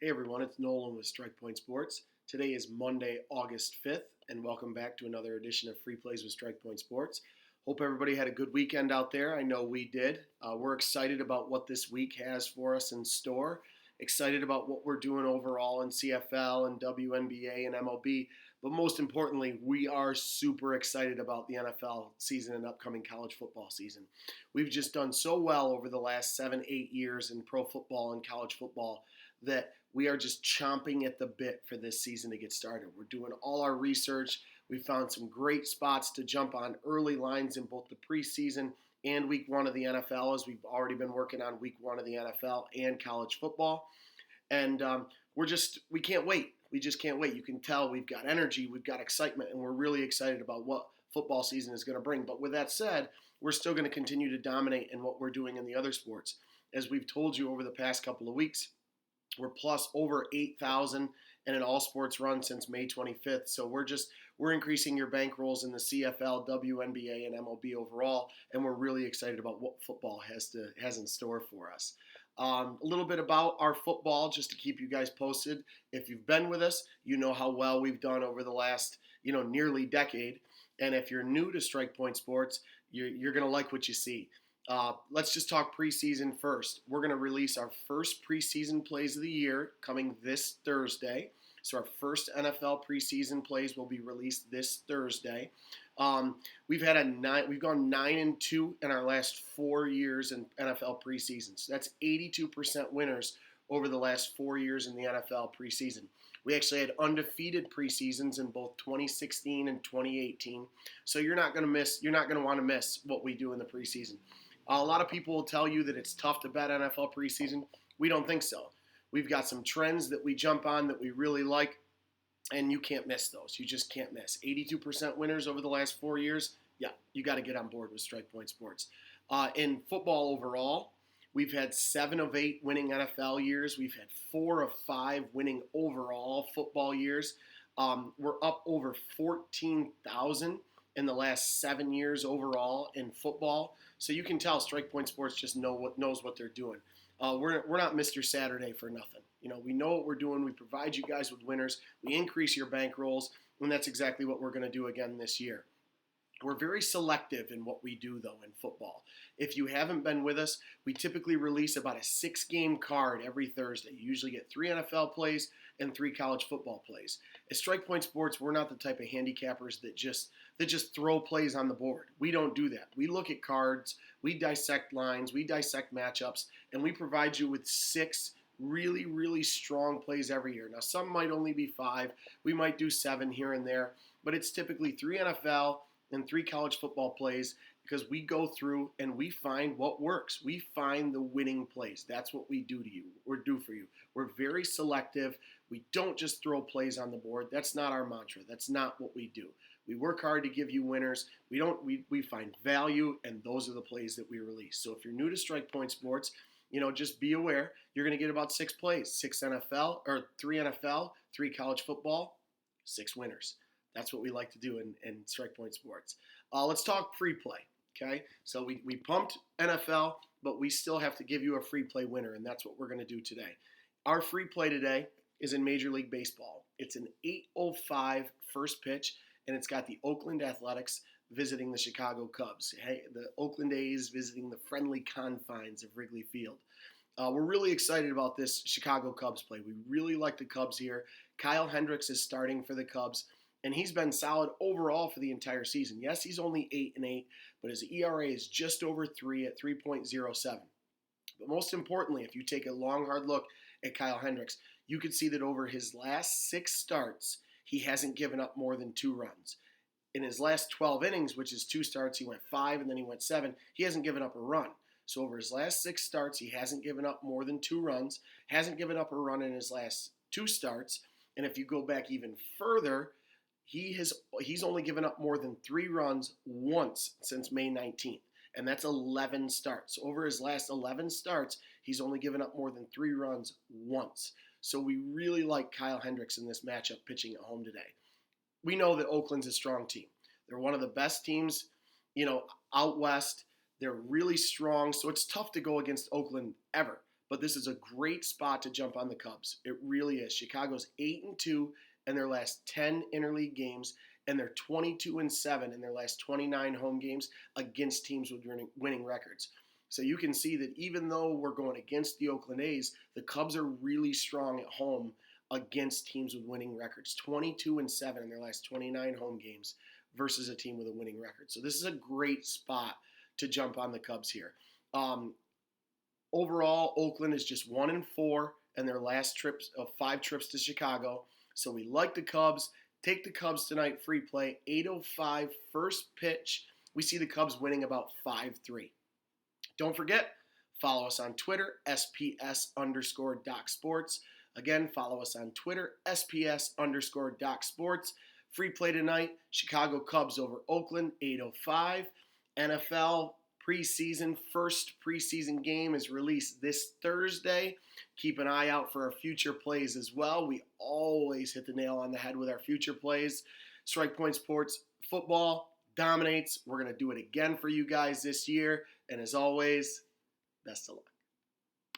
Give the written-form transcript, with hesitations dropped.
Hey everyone, it's Nolan with Strike Point Sports. Today is Monday, August 5th, and welcome back to another edition of Free Plays with Strike Point Sports. Hope everybody had a good weekend out there. I know we did. We're excited about what this week has for us in store. Excited about what we're doing overall in CFL and WNBA and MLB. But most importantly, we are super excited about the NFL season and upcoming college football season. We've just done so well over the last 7-8 years in pro football and college football that we are just chomping at the bit for this season to get started. We're doing all our research. We found some great spots to jump on early lines in both the preseason and week one of the NFL, as we've already been working on week one of the NFL and college football. And we can't wait. We just can't wait. You can tell we've got energy, we've got excitement, and we're really excited about what football season is going to bring. But with that said, we're still going to continue to dominate in what we're doing in the other sports. As we've told you over the past couple of weeks, we're plus over 8,000 in an all sports run since May 25th. So we're increasing your bankrolls in the CFL, WNBA, and MLB overall, and we're really excited about what football has in store for us. A little bit about our football, just to keep you guys posted. If you've been with us, you know how well we've done over the last nearly decade. And if you're new to Strike Point Sports, you're going to like what you see. Let's just talk preseason first. We're going to release our first preseason plays of the year coming this Thursday. So our first NFL preseason plays will be released this Thursday. We've gone 9-2 in our last 4 years in NFL preseasons. So that's 82% winners over the last 4 years in the NFL preseason. We actually had undefeated preseasons in both 2016 and 2018. So you're not going to want to miss what we do in the preseason. A lot of people will tell you that it's tough to bet NFL preseason. We don't think so. We've got some trends that we jump on that we really like, and you can't miss those. You just can't miss. 82% winners over the last 4 years. Yeah, you got to get on board with Strike Point Sports. In football overall, we've had 7 of 8 winning NFL years. We've had 4 of 5 winning overall football years. We're up over 14,000 in the last 7 years overall in football. So you can tell Strike Point Sports just knows what they're doing. We're not Mr. Saturday for nothing. We know what we're doing. We provide you guys with winners. We increase your bankrolls, and that's exactly what we're going to do again this year. We're very selective in what we do, though, in football. If you haven't been with us, we typically release about a 6-game card every Thursday. You usually get 3 NFL plays and 3 college football plays. At Strike Point Sports, we're not the type of handicappers that just throw plays on the board. We don't do that. We look at cards, we dissect lines, we dissect matchups, and we provide you with 6 really, really strong plays every year. Now, some might only be 5. We might do 7 here and there, but it's typically 3 NFL and 3 college football plays because we go through and we find what works. We find the winning plays. That's what we do to you. We're do for you. We're very selective. We don't just throw plays on the board. That's not our mantra. That's not what we do. We work hard to give you winners. We find value, and those are the plays that we release. So if you're new to Strike Point Sports, just be aware you're going to get about 6 plays, 6 NFL or 3 NFL, 3 college football, 6 winners. That's what we like to do in Strike Point Sports. Let's talk free play, okay? So we pumped NFL, but we still have to give you a free play winner, and that's what we're going to do today. Our free play today is in Major League Baseball. It's an 8:05 first pitch, and it's got the Oakland Athletics visiting the Chicago Cubs. Hey, the Oakland A's visiting the friendly confines of Wrigley Field. We're really excited about this Chicago Cubs play. We really like the Cubs here. Kyle Hendricks is starting for the Cubs, and he's been solid overall for the entire season. Yes, he's only 8-8, but his ERA is just over 3 at 3.07. But most importantly, if you take a long, hard look at Kyle Hendricks, you can see that over his last 6 starts, he hasn't given up more than 2 runs. In his last 12 innings, which is 2 starts, he went 5 and then he went 7. He hasn't given up a run. So over his last 6 starts, he hasn't given up more than 2 runs, hasn't given up a run in his last 2 starts. And if you go back even further, he's only given up more than 3 runs once since May 19th. And that's 11 starts. Over his last 11 starts, he's only given up more than 3 runs once. So we really like Kyle Hendricks in this matchup pitching at home today. We know that Oakland's a strong team. They're one of the best teams, out west. They're really strong, so it's tough to go against Oakland ever. but this is a great spot to jump on the Cubs. It really is. Chicago's 8-2 in their last 10 interleague games, and they're 22-7 in their last 29 home games against teams with winning records. So you can see that even though we're going against the Oakland A's, the Cubs are really strong at home against teams with winning records. 22-7 in their last 29 home games versus a team with a winning record. So this is a great spot to jump on the Cubs here. Overall, Oakland is just 1-4 in their last trips of 5 trips to Chicago. So we like the Cubs. Take the Cubs tonight, free play, 8:05 first pitch. We see the Cubs winning about 5-3. Don't forget, follow us on Twitter, SPS_DocSports. Again, follow us on Twitter, SPS_DocSports. Free play tonight, Chicago Cubs over Oakland, 8:05. NFL preseason, first preseason game is released this Thursday. Keep an eye out for our future plays as well. We always hit the nail on the head with our future plays. Strike Point Sports football dominates. We're going to do it again for you guys this year. And as always, best of luck.